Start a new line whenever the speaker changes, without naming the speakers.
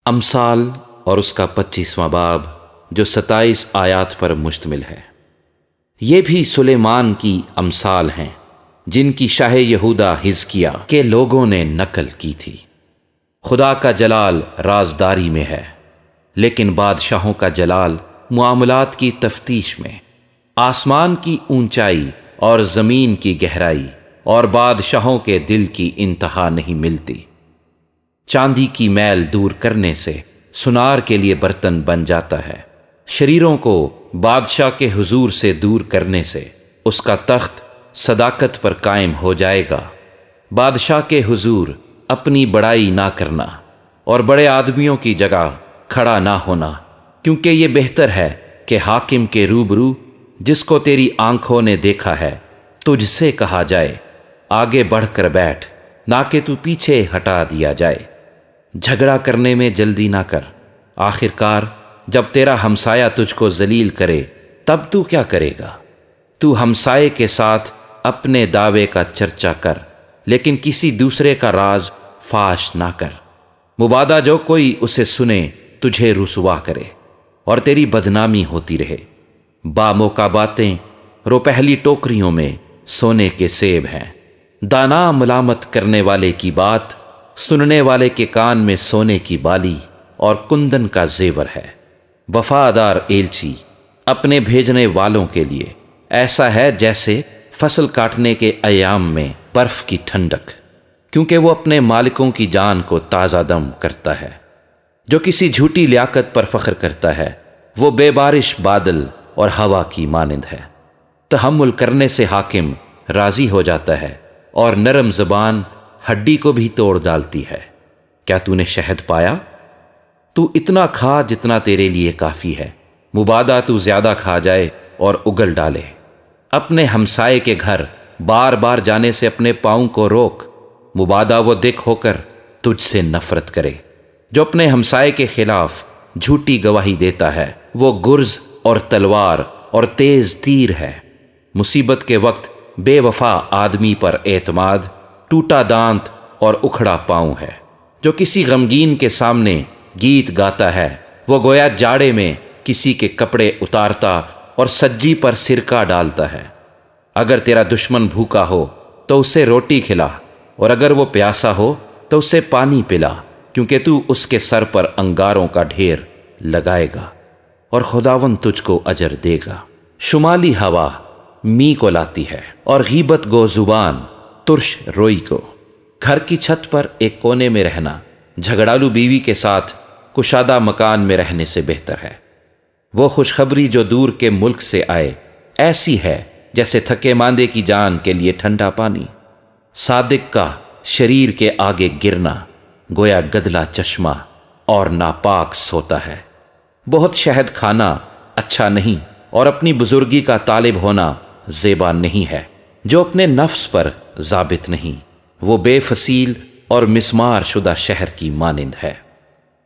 امثال اور اس کا 25واں باب جو 27 آیات پر مشتمل ہے۔ یہ بھی سلیمان کی امثال ہیں جن کی شاہ یہودہ حزقیہ کے لوگوں نے نقل کی تھی۔ خدا کا جلال رازداری میں ہے، لیکن بادشاہوں کا جلال معاملات کی تفتیش میں۔ آسمان کی اونچائی اور زمین کی گہرائی اور بادشاہوں کے دل کی انتہا نہیں ملتی۔ چاندی کی میل دور کرنے سے سنار کے لیے برتن بن جاتا ہے، شریروں کو بادشاہ کے حضور سے دور کرنے سے اس کا تخت صداقت پر قائم ہو جائے گا۔ بادشاہ کے حضور اپنی بڑائی نہ کرنا اور بڑے آدمیوں کی جگہ کھڑا نہ ہونا، کیونکہ یہ بہتر ہے کہ حاکم کے روبرو جس کو تیری آنکھوں نے دیکھا ہے تجھ سے کہا جائے آگے بڑھ کر بیٹھ، نہ کہ تو پیچھے ہٹا دیا جائے۔ جھگڑا کرنے میں جلدی نہ کر، آخرکار جب تیرا ہمسایہ تجھ کو ذلیل کرے تب تو کیا کرے گا؟ تو ہمسائے کے ساتھ اپنے دعوے کا چرچا کر، لیکن کسی دوسرے کا راز فاش نہ کر، مبادا جو کوئی اسے سنے تجھے رسوا کرے اور تیری بدنامی ہوتی رہے۔ باموقع باتیں روپہلی ٹوکریوں میں سونے کے سیب ہیں، دانا ملامت کرنے والے کی بات سننے والے کے کان میں سونے کی بالی اور کندن کا زیور ہے۔ وفادار ایلچی اپنے بھیجنے والوں کے لیے ایسا ہے جیسے فصل کاٹنے کے ایام میں برف کی ٹھنڈک، کیونکہ وہ اپنے مالکوں کی جان کو تازہ دم کرتا ہے۔ جو کسی جھوٹی لیاقت پر فخر کرتا ہے وہ بے بارش بادل اور ہوا کی مانند ہے۔ تحمل کرنے سے حاکم راضی ہو جاتا ہے اور نرم زبان ہڈی کو بھی توڑ ڈالتی ہے۔ کیا تو نے شہد پایا؟ تو اتنا کھا جتنا تیرے لیے کافی ہے، مبادا تو زیادہ کھا جائے اور اگل ڈالے۔ اپنے ہمسائے کے گھر بار بار جانے سے اپنے پاؤں کو روک، مبادا وہ دکھ ہو کر تجھ سے نفرت کرے۔ جو اپنے ہمسائے کے خلاف جھوٹی گواہی دیتا ہے وہ گرز اور تلوار اور تیز تیر ہے۔ مصیبت کے وقت بے وفا آدمی پر اعتماد ٹوٹا دانت اور اکھڑا پاؤں ہے۔ جو کسی غمگین کے سامنے گیت گاتا ہے وہ گویا جاڑے میں کسی کے کپڑے اتارتا اور سجی پر سرکہ ڈالتا ہے۔ اگر تیرا دشمن بھوکا ہو تو اسے روٹی کھلا، اور اگر وہ پیاسا ہو تو اسے پانی پلا، کیونکہ تو اس کے سر پر انگاروں کا ڈھیر لگائے گا اور خداوند تجھ کو اجر دے گا۔ شمالی ہوا می کو لاتی ہے اور غیبت گو زبان ترش روئی کو۔ گھر کی چھت پر ایک کونے میں رہنا جھگڑالو بیوی کے ساتھ کشادہ مکان میں رہنے سے بہتر ہے۔ وہ خوشخبری جو دور کے ملک سے آئے ایسی ہے جیسے تھکے ماندے کی جان کے لیے ٹھنڈا پانی۔ صادق کا شریر کے آگے گرنا گویا گدلا چشمہ اور ناپاک سوتا ہے۔ بہت شہد کھانا اچھا نہیں اور اپنی بزرگی کا طالب ہونا زیبا نہیں ہے۔ جو اپنے نفس پر ضابط نہیں وہ بے فصیل اور مسمار شدہ شہر کی مانند ہے۔